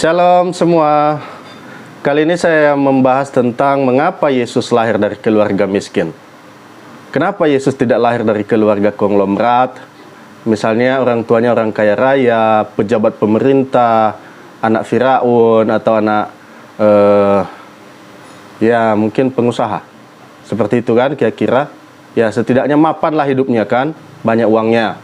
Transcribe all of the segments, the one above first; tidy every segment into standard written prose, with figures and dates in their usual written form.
Shalom semua. Kali ini saya membahas tentang mengapa Yesus lahir dari keluarga miskin. Kenapa Yesus tidak lahir dari keluarga konglomerat? Misalnya orang tuanya orang kaya raya, pejabat pemerintah, anak Firaun atau anak ya mungkin pengusaha. Seperti itu kan kira-kira. Ya setidaknya mapan lah hidupnya kan, banyak uangnya.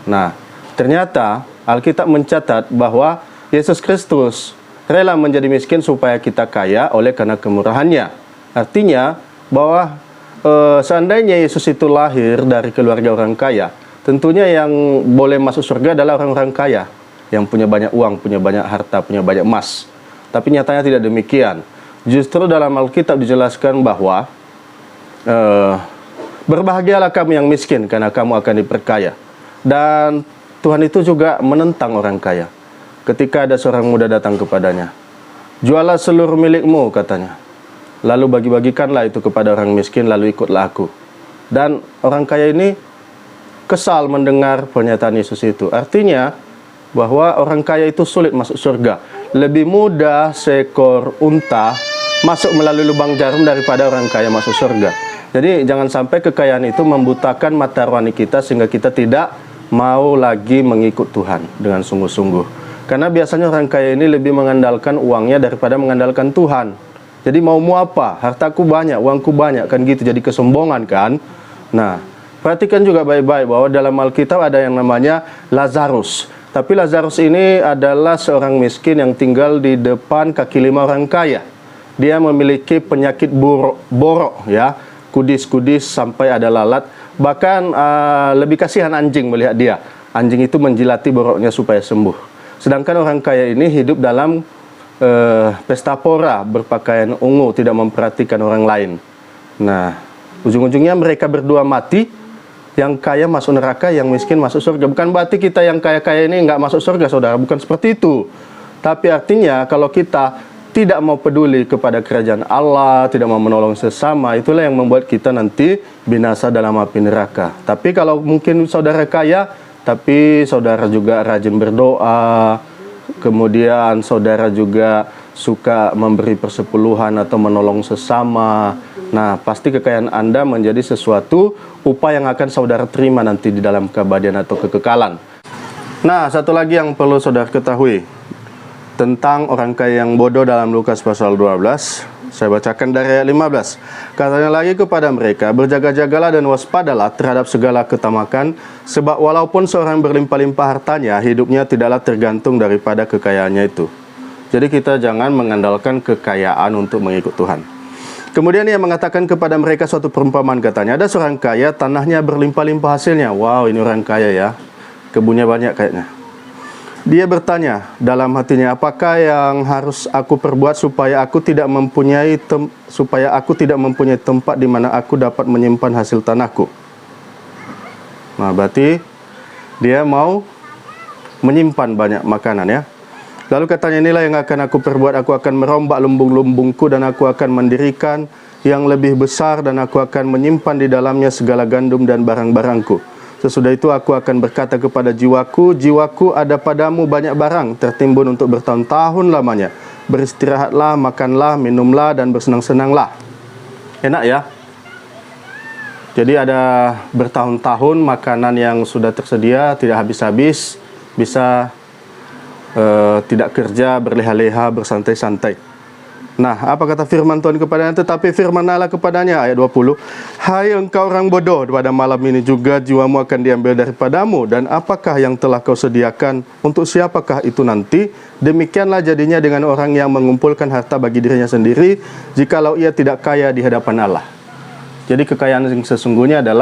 Nah, ternyata Alkitab mencatat bahwa Yesus Kristus rela menjadi miskin supaya kita kaya oleh karena kemurahannya. Artinya bahwa seandainya Yesus itu lahir dari keluarga orang kaya, tentunya yang boleh masuk surga adalah orang-orang kaya yang punya banyak uang, punya banyak harta, punya banyak emas. Tapi nyatanya tidak demikian. Justru dalam Alkitab dijelaskan bahwa berbahagialah kamu yang miskin karena kamu akan diperkaya. Dan Tuhan itu juga menentang orang kaya. Ketika ada seorang muda datang kepadanya, jualah seluruh milikmu, katanya. Lalu bagi-bagikanlah itu kepada orang miskin, lalu ikutlah aku. Dan orang kaya ini kesal mendengar pernyataan Yesus itu. Artinya bahwa orang kaya itu sulit masuk surga. Lebih mudah seekor unta masuk melalui lubang jarum daripada orang kaya masuk surga. Jadi jangan sampai kekayaan itu membutakan mata rohani kita sehingga kita tidak mau lagi mengikut Tuhan dengan sungguh-sungguh. Karena biasanya orang kaya ini lebih mengandalkan uangnya daripada mengandalkan Tuhan. Jadi mau apa? Hartaku banyak, uangku banyak, kan gitu, jadi kesombongan kan. Nah, perhatikan juga baik-baik bahwa dalam Alkitab ada yang namanya Lazarus. Tapi Lazarus ini adalah seorang miskin yang tinggal di depan kaki lima orang kaya. Dia memiliki penyakit borok ya, kudis-kudis sampai ada lalat. Bahkan lebih kasihan anjing melihat dia. Anjing itu menjilati boroknya supaya sembuh. Sedangkan orang kaya ini hidup dalam pesta pora, berpakaian ungu, tidak memperhatikan orang lain. Nah, ujung-ujungnya mereka berdua mati. Yang kaya masuk neraka, yang miskin masuk surga. Bukan berarti kita yang kaya-kaya ini nggak masuk surga, saudara. Bukan seperti itu. Tapi artinya kalau kita tidak mau peduli kepada kerajaan Allah, tidak mau menolong sesama, itulah yang membuat kita nanti binasa dalam api neraka. Tapi kalau mungkin saudara kaya, tapi saudara juga rajin berdoa, kemudian saudara juga suka memberi persepuluhan atau menolong sesama. Nah, pasti kekayaan Anda menjadi sesuatu upah yang akan saudara terima nanti di dalam keabadian atau kekekalan. Nah, satu lagi yang perlu saudara ketahui tentang orang kaya yang bodoh dalam Lukas pasal 12. Saya bacakan dari ayat 15. Katanya lagi kepada mereka, berjaga-jagalah dan waspadalah terhadap segala ketamakan, sebab walaupun seorang berlimpah-limpah hartanya, hidupnya tidaklah tergantung daripada kekayaannya itu. Jadi kita jangan mengandalkan kekayaan untuk mengikut Tuhan. Kemudian ia mengatakan kepada mereka suatu perumpamaan, katanya, ada seorang kaya, tanahnya berlimpah-limpah hasilnya. Wow, ini orang kaya ya, kebunnya banyak kayaknya. Dia bertanya dalam hatinya, apakah yang harus aku perbuat supaya aku tidak mempunyai tempat di mana aku dapat menyimpan hasil tanahku. Nah, berarti dia mau menyimpan banyak makanan ya. Lalu katanya, inilah yang akan aku perbuat, aku akan merombak lumbung-lumbungku dan aku akan mendirikan yang lebih besar dan aku akan menyimpan di dalamnya segala gandum dan barang-barangku. Sesudah itu aku akan berkata kepada jiwaku, jiwaku ada padamu banyak barang tertimbun untuk bertahun-tahun lamanya. Beristirahatlah, makanlah, minumlah, dan bersenang-senanglah. Enak ya? Jadi ada bertahun-tahun makanan yang sudah tersedia, tidak habis-habis, bisa tidak kerja, berleha-leha, bersantai-santai. Nah, apa kata firman Tuhan kepadanya? Tetapi firman Allah kepadanya, ayat 20, hai engkau orang bodoh, pada malam ini juga jiwamu akan diambil daripadamu, dan apakah yang telah kau sediakan, untuk siapakah itu nanti? Demikianlah jadinya dengan orang yang mengumpulkan harta bagi dirinya sendiri, jikalau ia tidak kaya di hadapan Allah. Jadi kekayaan yang sesungguhnya adalah